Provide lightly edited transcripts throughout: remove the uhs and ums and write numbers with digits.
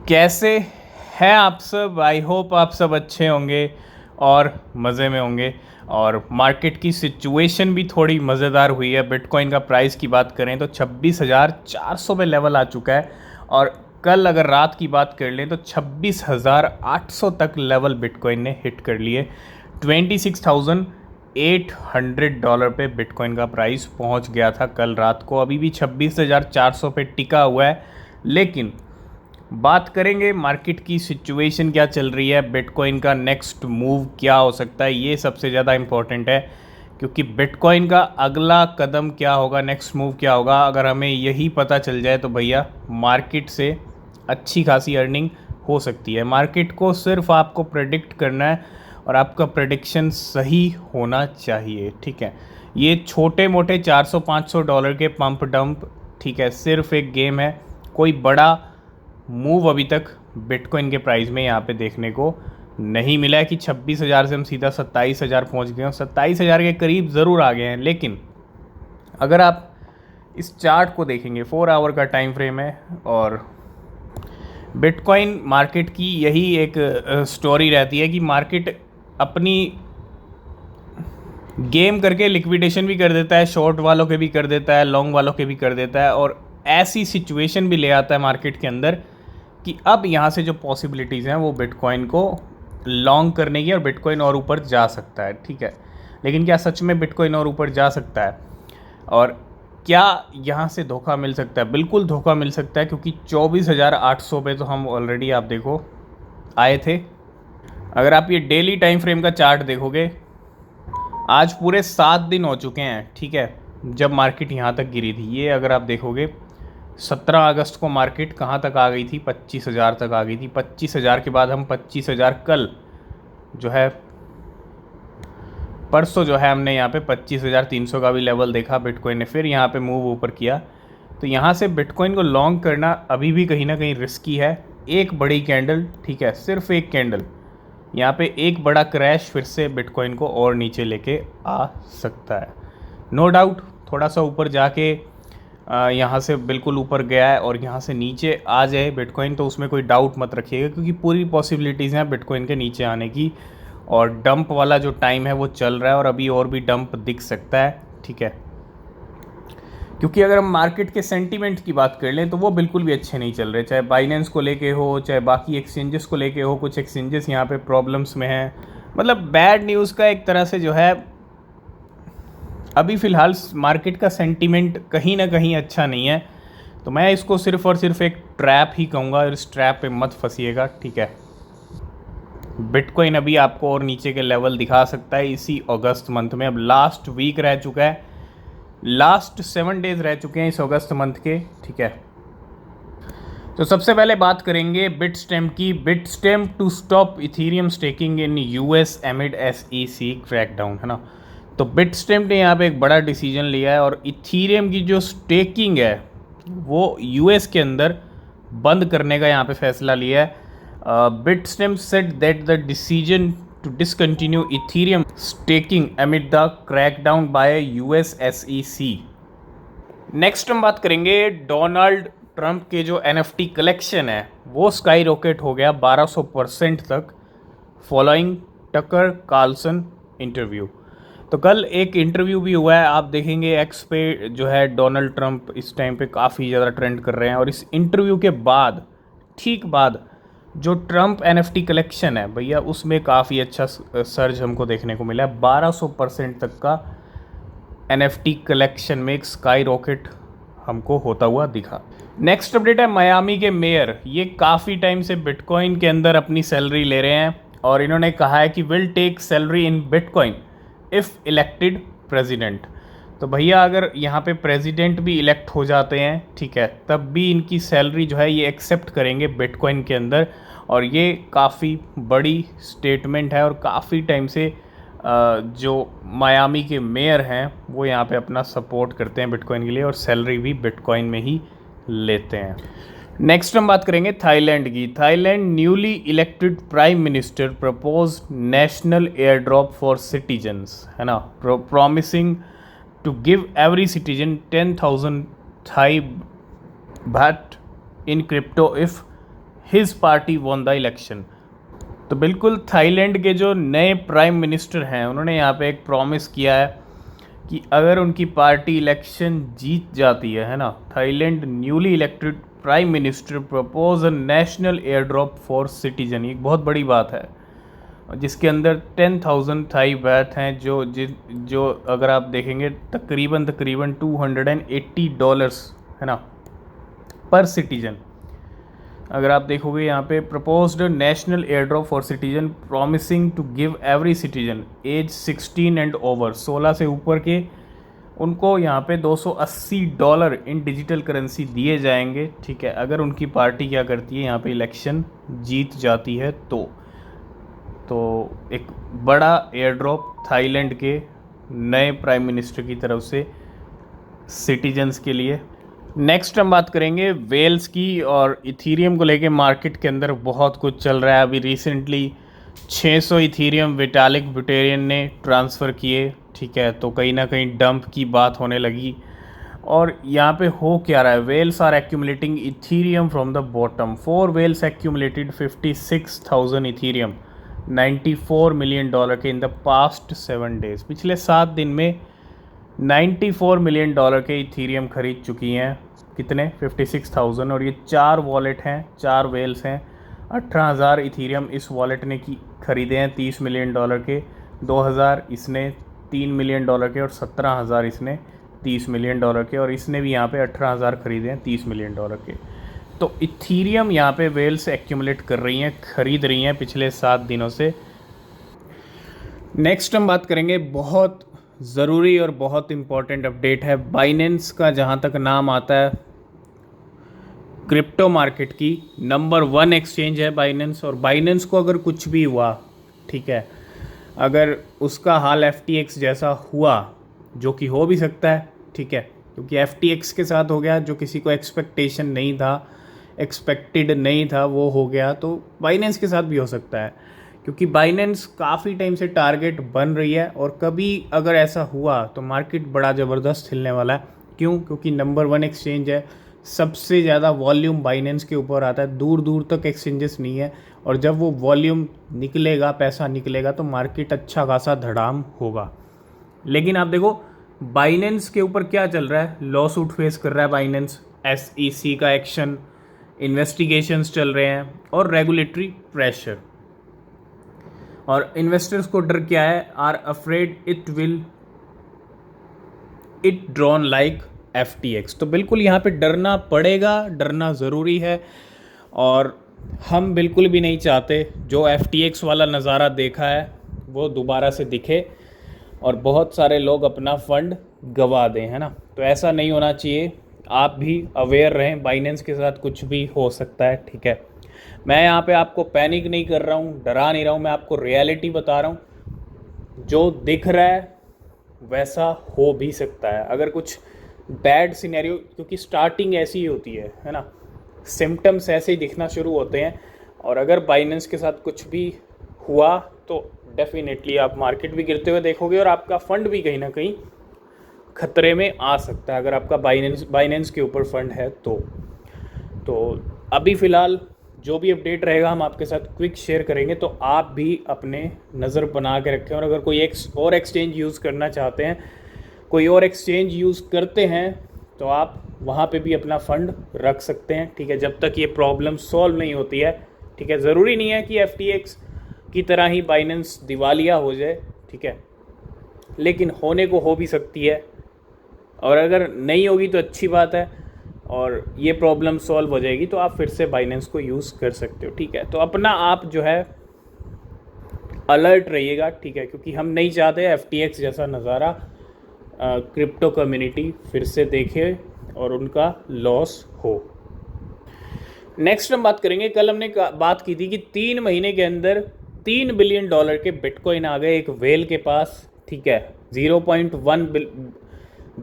कैसे हैं आप सब? आई होप आप सब अच्छे होंगे और मज़े में होंगे। और मार्केट की सिचुएशन भी थोड़ी मज़ेदार हुई है। बिटकॉइन का प्राइस की बात करें तो 26,400 पे लेवल आ चुका है। और कल अगर रात की बात कर लें तो 26,800 तक लेवल बिटकॉइन ने हिट कर लिए। $26,800 पे बिटकॉइन का प्राइस पहुंच गया था कल रात को। अभी भी 26,400 पे टिका हुआ है। लेकिन बात करेंगे मार्केट की सिचुएशन क्या चल रही है, बिटकॉइन का नेक्स्ट मूव क्या हो सकता है, ये सबसे ज़्यादा इम्पोर्टेंट है। क्योंकि बिटकॉइन का अगला कदम क्या होगा, नेक्स्ट मूव क्या होगा, अगर हमें यही पता चल जाए तो भैया मार्केट से अच्छी खासी अर्निंग हो सकती है। मार्केट को सिर्फ आपको प्रेडिक्ट करना है और आपका प्रेडिक्शन सही होना चाहिए। ठीक है, ये छोटे मोटे $400-500 के पंप डंप, ठीक है, सिर्फ एक गेम है। कोई बड़ा मूव अभी तक बिटकॉइन के प्राइस में यहाँ पे देखने को नहीं मिला है कि 26,000 से हम सीधा 27,000 पहुँच गए हैं। 27,000 के करीब ज़रूर आ गए हैं। लेकिन अगर आप इस चार्ट को देखेंगे, 4 आवर का टाइम फ्रेम है और बिटकॉइन मार्केट की यही एक स्टोरी रहती है कि मार्केट अपनी गेम करके लिक्विडेशन भी कर देता है, शॉर्ट वालों के भी कर देता है, लॉन्ग वालों के भी कर देता है, और ऐसी सिचुएशन भी ले आता है मार्केट के अंदर कि अब यहाँ से जो पॉसिबिलिटीज़ हैं वो बिटकॉइन को लॉन्ग करने की, और बिटकॉइन और ऊपर जा सकता है। ठीक है, लेकिन क्या सच में बिटकॉइन और ऊपर जा सकता है? और क्या यहाँ से धोखा मिल सकता है? बिल्कुल धोखा मिल सकता है, क्योंकि 24,800 पे तो हम ऑलरेडी, आप देखो, आए थे। अगर आप ये डेली टाइम फ्रेम का चार्ट देखोगे, आज पूरे 7 दिन हो चुके हैं, ठीक है, जब मार्केट यहाँ तक गिरी थी। ये अगर आप देखोगे 17 अगस्त को मार्केट कहाँ तक आ गई थी, 25,000 तक आ गई थी। 25,000 के बाद हम 25,000 कल जो है, परसों जो है, हमने यहाँ पे 25,300 का भी लेवल देखा। बिटकॉइन ने फिर यहाँ पे मूव ऊपर किया। तो यहाँ से बिटकॉइन को लॉन्ग करना अभी भी कहीं ना कहीं रिस्की है। एक बड़ी कैंडल, ठीक है, सिर्फ एक कैंडल, यहाँ पे एक बड़ा क्रैश फिर से बिटकॉइन को और नीचे लेके आ सकता है। नो डाउट थोड़ा सा ऊपर जाके यहाँ से बिल्कुल ऊपर गया है और यहाँ से नीचे आ जाए बिटकॉइन, तो उसमें कोई डाउट मत रखिएगा, क्योंकि पूरी पॉसिबिलिटीज़ हैं बिटकॉइन के नीचे आने की। और डंप वाला जो टाइम है वो चल रहा है और अभी और भी डंप दिख सकता है। ठीक है, क्योंकि अगर हम मार्केट के सेंटीमेंट की बात कर लें तो वो बिल्कुल भी अच्छे नहीं चल रहे, चाहे बाइनेंस को लेके हो, चाहे बाकी एक्सचेंजेस को लेके हो। कुछ एक्सचेंजेस यहाँ पे प्रॉब्लम्स में हैं। मतलब बैड न्यूज़ का एक तरह से जो है, अभी फ़िलहाल मार्केट का सेंटीमेंट कहीं ना कहीं अच्छा नहीं है। तो मैं इसको सिर्फ और सिर्फ एक ट्रैप ही कहूँगा, और इस ट्रैप पे मत फंसिएगा। ठीक है, बिटकॉइन अभी आपको और नीचे के लेवल दिखा सकता है इसी अगस्त मंथ में। अब लास्ट वीक रह चुका है, लास्ट 7 डेज रह चुके हैं इस अगस्त मंथ के। ठीक है, तो सबसे पहले बात करेंगे बिटस्टेम्प की। Bitstamp to stop Ethereum staking in US amid SEC crackdown, है ना। तो बिटस्टेम्प ने यहाँ पे एक बड़ा डिसीजन लिया है और इथेरियम की जो स्टेकिंग है वो यूएस के अंदर बंद करने का यहाँ पे फैसला लिया है। Bitstamp said that the decision to discontinue Ethereum staking amid the crackdown by US SEC। Next हम बात करेंगे डोनाल्ड ट्रंप के जो NFT कलेक्शन है वो स्काई रॉकेट हो गया 1200% तक, फॉलोइंग टकर कार्लसन इंटरव्यू। तो कल एक इंटरव्यू भी हुआ है, आप देखेंगे एक्स पे जो है डोनाल्ड ट्रंप इस टाइम पे काफ़ी ज़्यादा ट्रेंड कर रहे हैं। और इस इंटरव्यू के बाद, ठीक बाद, जो ट्रंप NFT कलेक्शन है भैया, उसमें काफ़ी अच्छा सर्ज हमको देखने को मिला है। 1200% तक का NFT कलेक्शन में एक स्काई रॉकेट हमको होता हुआ दिखा। नेक्स्ट अपडेट है मियामी के मेयर। ये काफ़ी टाइम से बिटकॉइन के अंदर अपनी सैलरी ले रहे हैं और इन्होंने कहा है कि will take salary in bitcoin if elected president. तो भैया अगर यहाँ पे प्रेसिडेंट भी इलेक्ट हो जाते हैं, ठीक है, तब भी इनकी सैलरी जो है ये एक्सेप्ट करेंगे बिटकॉइन के अंदर। और ये काफ़ी बड़ी स्टेटमेंट है और काफ़ी टाइम से जो मियामी के मेयर हैं वो यहाँ पे अपना सपोर्ट करते हैं बिटकॉइन के लिए और सैलरी भी बिटकॉइन में ही लेते हैं। नेक्स्ट हम बात करेंगे थाईलैंड की। Thailand newly elected prime minister propose national air drop for citizens, है ना, promising to give every citizen 10,000 Thai baht in crypto if his party won the election. तो बिल्कुल थाईलैंड के जो नए प्राइम मिनिस्टर हैं उन्होंने यहाँ पे एक प्रॉमिस किया है कि अगर उनकी पार्टी इलेक्शन जीत जाती है ना, Thailand newly elected prime minister propose a national air drop for citizen. ये एक बहुत बड़ी बात है, जिसके अंदर 10,000 थाई बैथ हैं, जो अगर आप देखेंगे तकरीबन $280 है ना पर सिटीजन। अगर आप देखोगे यहाँ पे proposed national air drop for citizen promising to give every citizen as 16 and over, 16 से ऊपर के उनको यहाँ पे $280 इन डिजिटल करेंसी दिए जाएंगे। ठीक है, अगर उनकी पार्टी क्या करती है, यहाँ पे इलेक्शन जीत जाती है तो एक बड़ा एयर ड्रॉप थाईलैंड के नए प्राइम मिनिस्टर की तरफ से सिटीजन्स के लिए। नेक्स्ट हम बात करेंगे वेल्स की, और इथीरियम को लेके मार्केट के अंदर बहुत कुछ चल रहा है। अभी रिसेंटली 600 इथीरियम विटालिक बुटेरियन ने ट्रांसफ़र किए। ठीक है, तो कहीं ना कहीं डंप की बात होने लगी। और यहाँ पे हो क्या रहा है, whales are accumulating Ethereum from the bottom. 4 whales accumulated 56,000 Ethereum, $94 million के इन द पास्ट 7 डेज़। पिछले 7 दिन में $94 मिलियन के इथीरियम खरीद चुकी हैं। कितने? 56,000। और ये 4 वॉलेट हैं, 4 वेल्स हैं। 18,000 इथीरियम इस वॉलेट ने खरीदे हैं $30 मिलियन के, 2,000 इसने $3 मिलियन के, और 17,000 इसने $30 मिलियन के, और इसने भी यहाँ पे 18,000 खरीदे हैं $30 मिलियन के। तो इथीरियम यहाँ पे वेल्स एक्यूमुलेट कर रही हैं, खरीद रही हैं पिछले 7 दिनों से। नेक्स्ट हम बात करेंगे, बहुत ज़रूरी और बहुत इम्पॉर्टेंट अपडेट है बाइनेंस का। जहाँ तक नाम आता है क्रिप्टो मार्केट की, नंबर 1 एक्सचेंज है बाइनेंस। और बाइनेंस को अगर कुछ भी हुआ, ठीक है, अगर उसका हाल FTX जैसा हुआ, जो कि हो भी सकता है, ठीक है, क्योंकि FTX के साथ हो गया जो किसी को एक्सपेक्टेड नहीं था वो हो गया, तो बाइनेंस के साथ भी हो सकता है। क्योंकि बाइनेंस काफ़ी टाइम से टारगेट बन रही है, और कभी अगर ऐसा हुआ तो मार्केट बड़ा ज़बरदस्त हिलने वाला है। क्यों? क्योंकि नंबर 1 एक्सचेंज है, सबसे ज़्यादा वॉल्यूम बाइनेंस के ऊपर आता है, दूर दूर तक एक्सचेंजेस नहीं है। और जब वो वॉल्यूम निकलेगा, पैसा निकलेगा, तो मार्केट अच्छा खासा धड़ाम होगा। लेकिन आप देखो बाइनेंस के ऊपर क्या चल रहा है, लॉ सूट फेस कर रहा है बाइनेंस, SEC का एक्शन, इन्वेस्टिगेशंस चल रहे हैं, और रेगुलेटरी प्रेशर। और इन्वेस्टर्स को डर क्या है, are afraid it drawn like FTX। तो बिल्कुल यहाँ पे डरना पड़ेगा, डरना ज़रूरी है। और हम बिल्कुल भी नहीं चाहते जो FTX वाला नज़ारा देखा है वो दोबारा से दिखे और बहुत सारे लोग अपना फ़ंड गंवा दें, है ना। तो ऐसा नहीं होना चाहिए, आप भी अवेयर रहें, बाइनेंस के साथ कुछ भी हो सकता है। ठीक है, मैं यहाँ पे आपको पैनिक नहीं कर रहा हूँ, डरा नहीं रहा हूँ, मैं आपको रियलिटी बता रहा हूँ। जो दिख रहा है वैसा हो भी सकता है। अगर कुछ बैड सिनेरियो, क्योंकि स्टार्टिंग ऐसी ही होती है ना, सिम्टम्स ऐसे ही दिखना शुरू होते हैं। और अगर बाइनेंस के साथ कुछ भी हुआ तो डेफिनेटली आप मार्केट भी गिरते हुए देखोगे, और आपका फ़ंड भी कहीं ना कहीं खतरे में आ सकता है, अगर आपका बाइनेंस के ऊपर फंड है तो अभी फ़िलहाल जो भी अपडेट रहेगा हम आपके साथ क्विक शेयर करेंगे, तो आप भी अपने नज़र बना के रखें। और अगर कोई और एक्सचेंज यूज़ करना चाहते हैं, कोई और एक्सचेंज यूज़ करते हैं, तो आप वहाँ पे भी अपना फ़ंड रख सकते हैं। ठीक है, जब तक ये प्रॉब्लम सॉल्व नहीं होती है। ठीक है, ज़रूरी नहीं है कि FTX की तरह ही बाइनेंस दिवालिया हो जाए, ठीक है, लेकिन होने को हो भी सकती है, और अगर नहीं होगी तो अच्छी बात है, और ये प्रॉब्लम सॉल्व हो जाएगी तो आप फिर से बाइनेंस को यूज़ कर सकते हो। ठीक है, तो अपना आप जो है अलर्ट रहिएगा। ठीक है, क्योंकि हम नहीं चाहते FTX जैसा नज़ारा क्रिप्टो कम्युनिटी फिर से देखे और उनका लॉस हो। नेक्स्ट हम बात करेंगे, कल हमने बात की थी कि 3 महीने के अंदर $3 बिलियन के बिटकॉइन आ गए एक वेल के पास। ठीक है, 0.1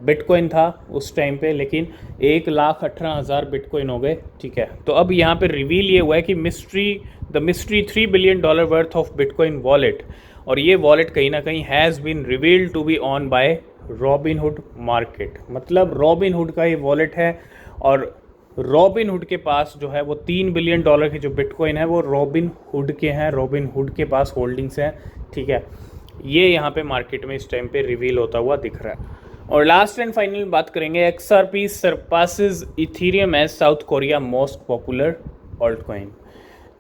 बिटकॉइन था उस टाइम पे, लेकिन 1,18,000 बिटकॉइन हो गए। ठीक है, तो अब यहाँ पे रिवील ये हुआ है कि the mystery $3 billion worth of bitcoin wallet, और ये वॉलेट कहीं ना कहीं has been revealed to be owned by Robinhood market. मतलब रॉबिनहुड का ये वॉलेट है, और रॉबिन हुड के पास जो है वो $3 बिलियन के जो बिटकॉइन है वो रॉबिन हुड के हैं, रॉबिन हुड के पास होल्डिंग्स हैं, ठीक है। ये यहाँ पे मार्केट में इस टाइम पे रिवील होता हुआ दिख रहा है। और लास्ट एंड फाइनल बात करेंगे, XRP surpasses Ethereum as South Korea most popular altcoin.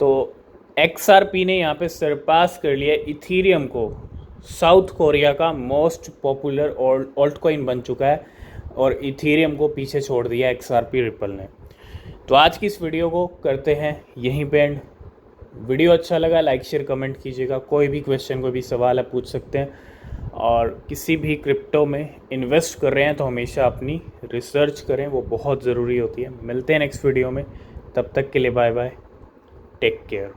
तो XRP ने यहाँ पे सरपास कर लिया इथीरियम को, साउथ कोरिया का मोस्ट पॉपुलर ऑल्ट कॉइन बन चुका है, और इथीरियम को पीछे छोड़ दिया XRP रिपल ने। तो आज की इस वीडियो को करते हैं यहीं पे एंड। वीडियो अच्छा लगा लाइक शेयर कमेंट कीजिएगा, कोई भी क्वेश्चन कोई भी सवाल है पूछ सकते हैं, और किसी भी क्रिप्टो में इन्वेस्ट कर रहे हैं तो हमेशा अपनी रिसर्च करें, वो बहुत ज़रूरी होती है। मिलते हैं नेक्स्ट वीडियो में, तब तक के लिए बाय बाय, टेक केयर।